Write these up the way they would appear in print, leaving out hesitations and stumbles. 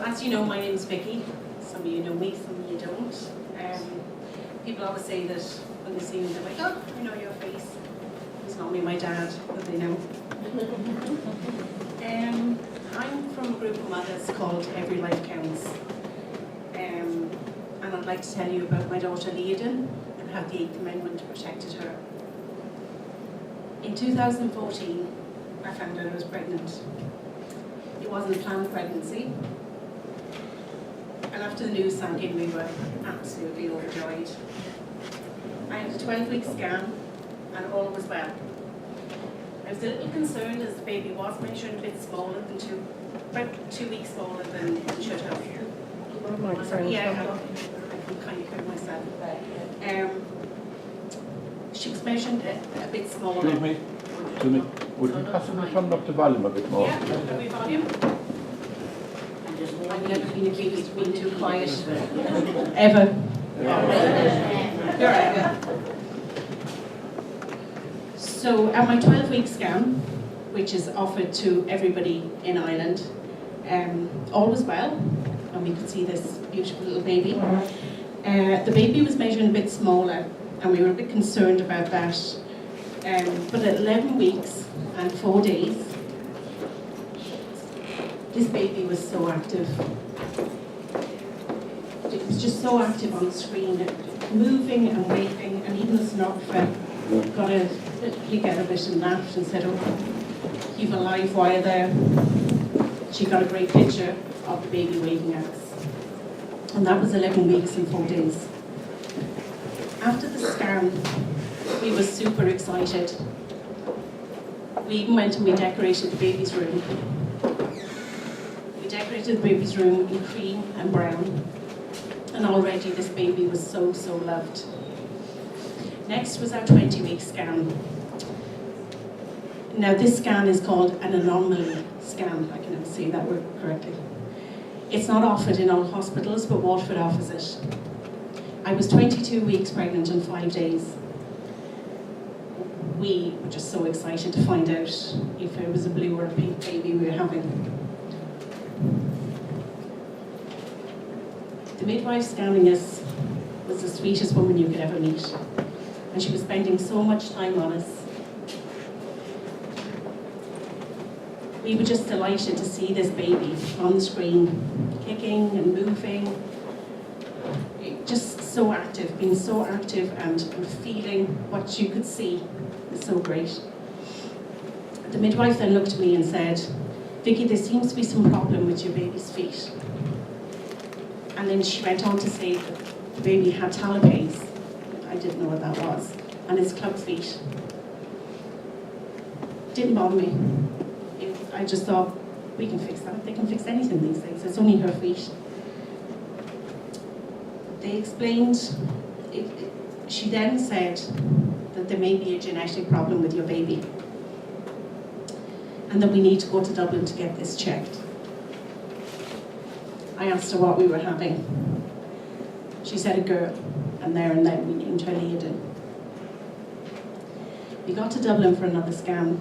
As you know, my name is Vicki. Some of you know me, some of you don't. People always say that when they see me, they're like, oh, I know your face. It's not me, my dad, but they know. I'm from a group of mothers called Every Life Counts. And I'd like to tell you about my daughter Liadán and how the 8th Amendment protected her. In 2014, I found out I was pregnant. It wasn't a planned pregnancy. And after the news sank in, we were absolutely overjoyed. I had a 12-week scan, and all was well. I was a little concerned as the baby was measured a bit smaller than about 2 weeks smaller than it should have. Yeah, I can kind of hear myself. She was measured a bit smaller. Excuse me. Would you possibly turn up the volume a bit more? Yeah, have we volume? I've never been accused of being too quiet. Ever. You're right. So at my 12-week scan, which is offered to everybody in Ireland, all was well, and we could see this beautiful little baby. The baby was measuring a bit smaller, and we were a bit concerned about that. But at 11 weeks and 4 days, this baby was so active. It was just so active on the screen, moving and waving, and even the sonographer got a peek at a bit and laughed and said, oh, you've a live wire there. She got a great picture of the baby waving at us. And that was 11 weeks and 4 days. After the scan, we were super excited. We even went and we decorated the baby's room. We decorated the baby's room in cream and brown. And already this baby was so, so loved. Next was our 20-week scan. Now this scan is called an anomaly scan. I can never say that word correctly. It's not offered in all hospitals, but Waterford offers it. I was 22 weeks pregnant in 5 days. We were just so excited to find out if it was a blue or a pink baby we were having. The midwife scanning us was the sweetest woman you could ever meet. And she was spending so much time on us. We were just delighted to see this baby on the screen, kicking and moving. Just so active, being so active and feeling what you could see was so great. The midwife then looked at me and said, Vicki, there seems to be some problem with your baby's feet. And then she went on to say that the baby had talipes. I didn't know what that was. And it's club feet. Didn't bother me. I just thought, we can fix that. They can fix anything these days. It's only her feet. They explained, she then said that there may be a genetic problem with your baby and that we need to go to Dublin to get this checked. I asked her what we were having. She said a girl, and there and then we named her Liadán. We got to Dublin for another scan.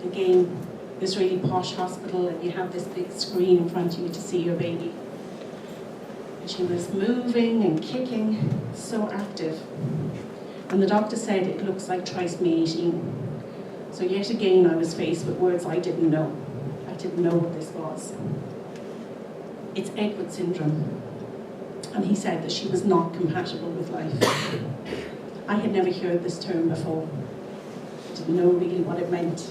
Again, this really posh hospital, and you have this big screen in front of you to see your baby. She was moving and kicking, so active. And the doctor said it looks like trisomy 18. So yet again I was faced with words I didn't know. I didn't know what this was. It's Edward syndrome. And he said that she was not compatible with life. I had never heard this term before. I didn't know really what it meant.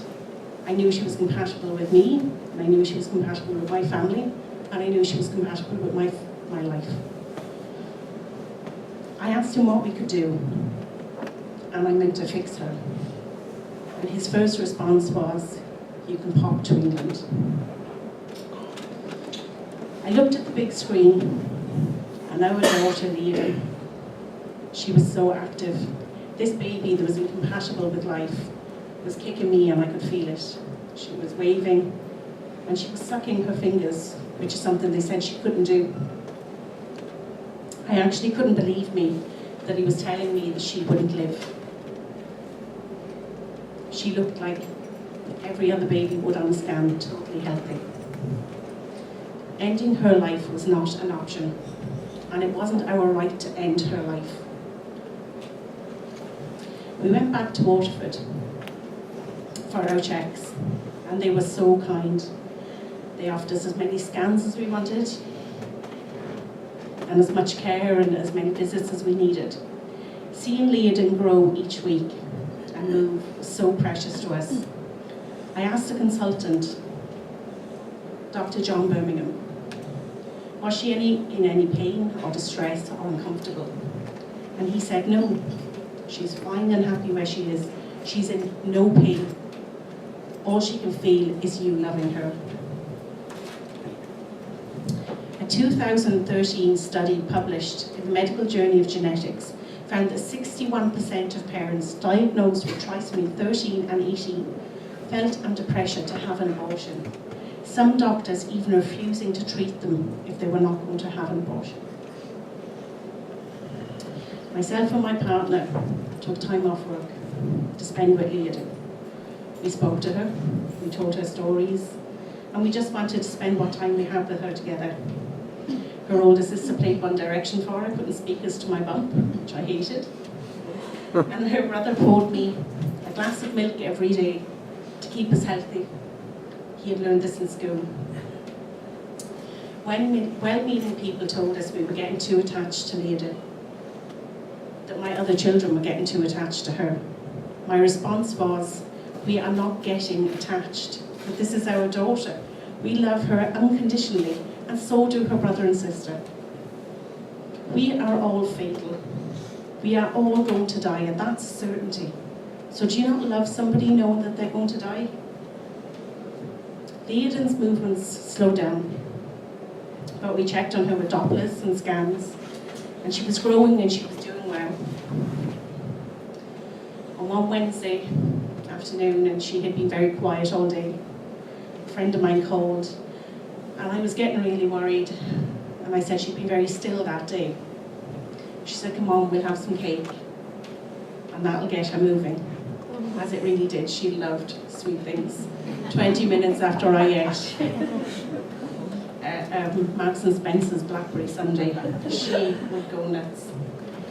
I knew she was compatible with me, and I knew she was compatible with my family, and I knew she was compatible with my life. I asked him what we could do, and I meant to fix her. And his first response was, you can pop to England. I looked at the big screen, and our daughter Liadán, she was so active. This baby that was incompatible with life was kicking me, and I could feel it. She was waving, and she was sucking her fingers, which is something they said she couldn't do. I actually couldn't believe me that he was telling me that she wouldn't live. She looked like every other baby would on a scan, totally healthy. ending her life was not an option, and it wasn't our right to end her life. We went back to Waterford for our checks, and they were so kind. They offered us as many scans as we wanted, and as much care and as many visits as we needed. Seeing Liadán grow each week and move was so precious to us. I asked the consultant, Dr. John Birmingham, was she in any pain or distress or uncomfortable? And he said, no, she's fine and happy where she is. She's in no pain. All she can feel is you loving her. A 2013 study published in the Medical Journal of Genetics found that 61% of parents diagnosed with trisomy 13 and 18 felt under pressure to have an abortion. Some doctors even refusing to treat them if they were not going to have an abortion. Myself and my partner took time off work to spend with Liadán. We spoke to her, we told her stories, and we just wanted to spend what time we had with her together. Her older sister played One Direction for her, putting speakers to my bump, which I hated. And her brother poured me a glass of milk every day to keep us healthy. He had learned this in school. When well-meaning people told us we were getting too attached to Liadán, that my other children were getting too attached to her, my response was, we are not getting attached, but this is our daughter. We love her unconditionally, and so do her brother and sister. We are all fatal. We are all going to die, and that's a certainty. So do you not love somebody knowing that they're going to die? Liadán's movements slowed down, but we checked on her with Dopplers and scans, and she was growing and she was doing well. On one Wednesday afternoon, and she had been very quiet all day, a friend of mine called, and I was getting really worried, and I said she'd been very still that day. She said, come on, we'll have some cake, and that'll get her moving. As it really did. She loved sweet things. 20 minutes after I ate Marks and Spencer's blackberry sundae, she would go nuts.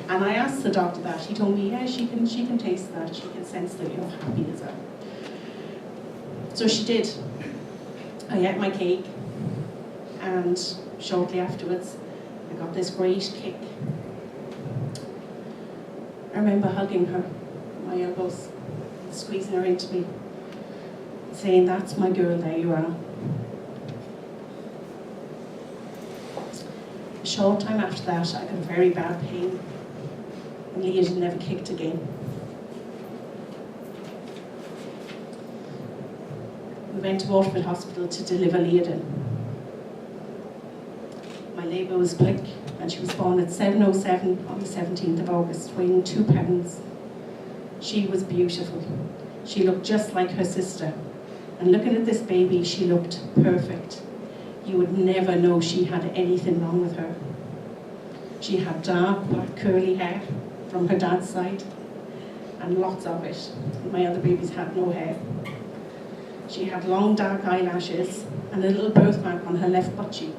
And I asked the doctor that. He told me, yeah, she can taste that. She can sense that you're happy as well. So she did. I ate my cake, and shortly afterwards, I got this great kick. I remember hugging her, my elbows, squeezing her into me, saying, that's my girl, there you are. A short time after that, I got a very bad pain, and Liadán never kicked again. We went to Waterford Hospital to deliver Liadán. My labour was quick, and she was born at 7:07 on the 17th of August, weighing 2 pounds. She was beautiful. She looked just like her sister. And looking at this baby, she looked perfect. You would never know she had anything wrong with her. She had dark, black, curly hair from her dad's side, and lots of it. My other babies had no hair. She had long, dark eyelashes and a little birthmark on her left butt cheek.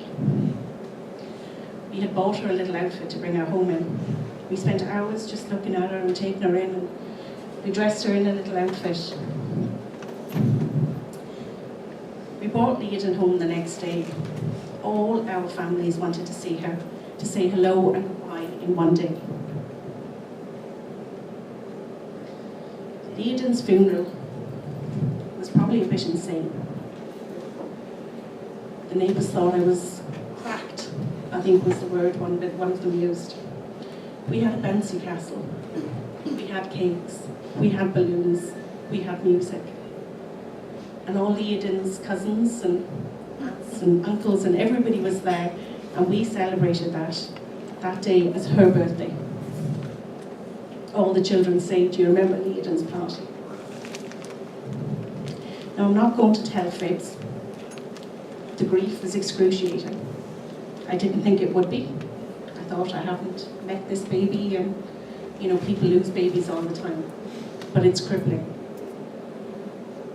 We had bought her a little outfit to bring her home in. We spent hours just looking at her and taking her in, and we dressed her in a little outfit. We brought Liadán home the next day. All our families wanted to see her, to say hello and goodbye in one day. Liadán's funeral was probably a bit insane. The neighbours thought I was cracked, I think was the word one of them used. We had a bouncy castle. We had cakes. We had balloons. We had music. And all Liadán's cousins and aunts and uncles and everybody was there, and we celebrated that day as her birthday. All the children say, do you remember Liadán's party? Now, I'm not going to tell fibs. The grief was excruciating. I didn't think it would be. I thought I haven't met this baby, and people lose babies all the time, but it's crippling.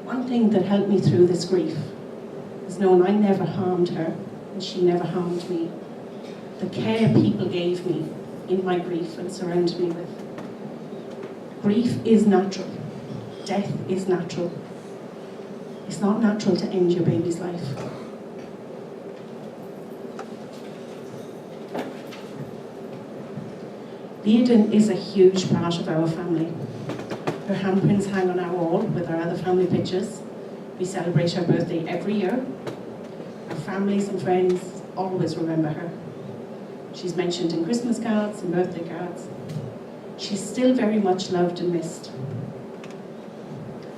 One thing that helped me through this grief is knowing I never harmed her, and she never harmed me. The care people gave me in my grief and surrounded me with. Grief is natural. Death is natural. It's not natural to end your baby's life. Liadán is a huge part of our family. Her handprints hang on our wall with our other family pictures. We celebrate her birthday every year. Our families and friends always remember her. She's mentioned in Christmas cards and birthday cards. She's still very much loved and missed.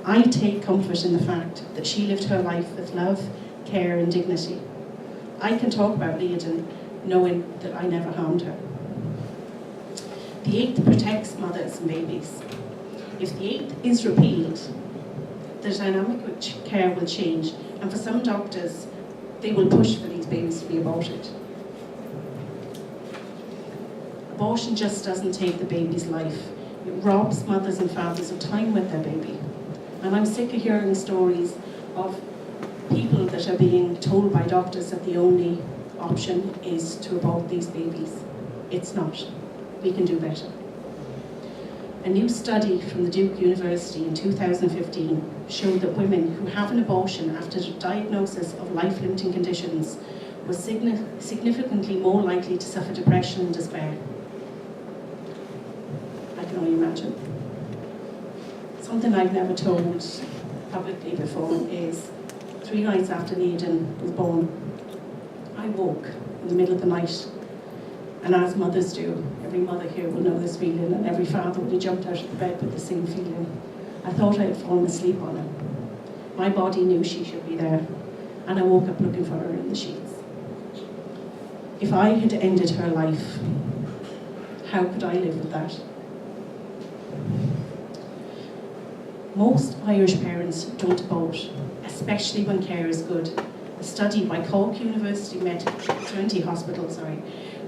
I take comfort in the fact that she lived her life with love, care and dignity. I can talk about Liadán knowing that I never harmed her. The 8th protects mothers and babies. If the 8th is repealed, the dynamic of care will change, and for some doctors, they will push for these babies to be aborted. Abortion just doesn't take the baby's life. It robs mothers and fathers of time with their baby. And I'm sick of hearing stories of people that are being told by doctors that the only option is to abort these babies. It's not. We can do better. A new study from the Duke University in 2015 showed that women who have an abortion after a diagnosis of life-limiting conditions were significantly more likely to suffer depression and despair. I can only imagine. Something I've never told publicly before is 3 nights after Liadán was born, I woke in the middle of the night, and as mothers do, every mother here will know this feeling, and every father would have jumped out of the bed with the same feeling. I thought I had fallen asleep on her. My body knew she should be there, and I woke up looking for her in the sheets. If I had ended her life, how could I live with that? Most Irish parents don't abort, especially when care is good. A study by Cork University Maternity Hospital,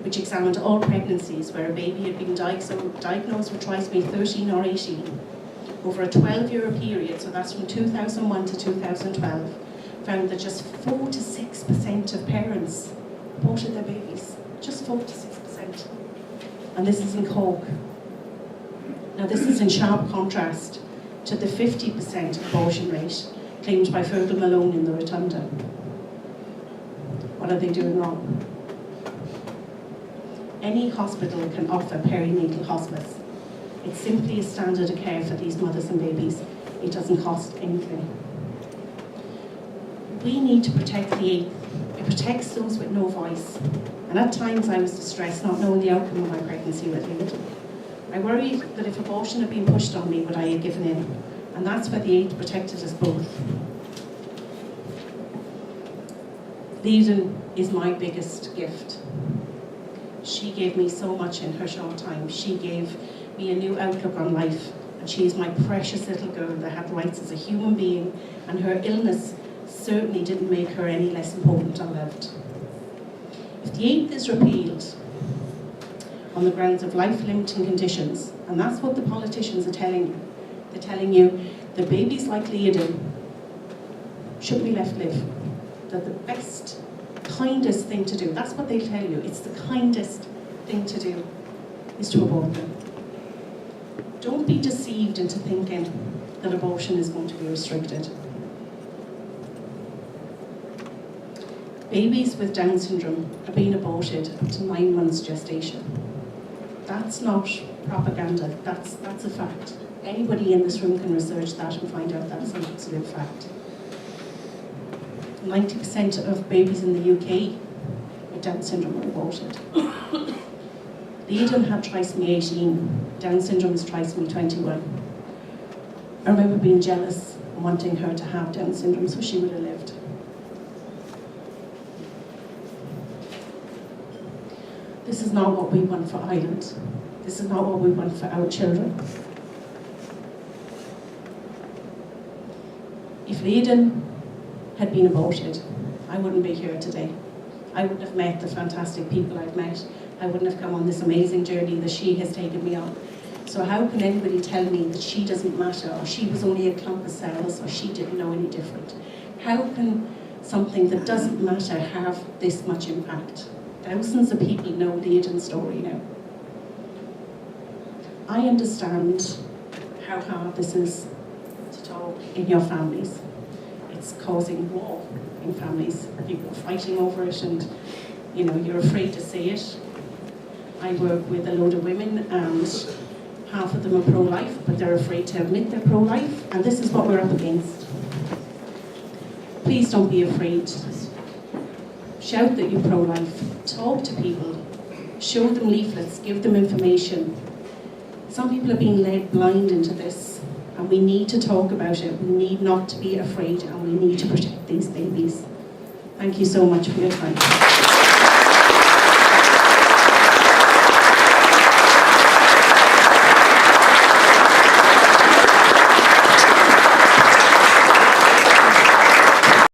which examined all pregnancies where a baby had been diagnosed with trisomy 13 or 18 over a 12-year period, so that's from 2001 to 2012, found that just 4 to 6% of parents aborted their babies. Just 4 to 6%. And this is in Cork. Now this is in sharp contrast to the 50% abortion rate claimed by Fergal Malone in the Rotunda. What are they doing wrong? Any hospital can offer perinatal hospice. It's simply a standard of care for these mothers and babies. It doesn't cost anything. We need to protect the 8th. It protects those with no voice. And at times I was distressed not knowing the outcome of my pregnancy with Liadán. I worried that if abortion had been pushed on me, would I have given in? And that's where the 8th protected us both. Liadán is my biggest gift. She gave me so much in her short time. She gave me a new outlook on life, and she is my precious little girl that had rights as a human being, and her illness certainly didn't make her any less important or loved. If the 8th is repealed on the grounds of life-limiting conditions, and that's what the politicians are telling you, they're telling you that babies like Liadán should be left live. That the best, kindest thing to do, that's what they tell you, it's the kindest thing to do, is to abort them. Don't be deceived into thinking that abortion is going to be restricted. Babies with Down syndrome are being aborted up to 9 months gestation. That's not propaganda, that's a fact. Anybody in this room can research that and find out that's an absolute fact. 90% of babies in the UK with Down syndrome are aborted. Liadán had trisomy 18, Down syndrome is trisomy 21. I remember being jealous and wanting her to have Down syndrome so she would have lived. This is not what we want for Ireland. This is not what we want for our children. If Liadán had been aborted, I wouldn't be here today. I wouldn't have met the fantastic people I've met. I wouldn't have come on this amazing journey that she has taken me on. So how can anybody tell me that she doesn't matter, or she was only a clump of cells, or she didn't know any different? How can something that doesn't matter have this much impact. Thousands of people know Liadán's story now. I understand how hard this is to talk in your families. It's causing war in families. People are fighting over it and you're afraid to say it. I work with a load of women and half of them are pro-life, but they're afraid to admit they're pro-life, and this is what we're up against. Please don't be afraid. Shout that you're pro-life. Talk to people. Show them leaflets. Give them information. Some people are being led blind into this, and we need to talk about it. We need not to be afraid, and we need to protect these babies. Thank you so much for your time.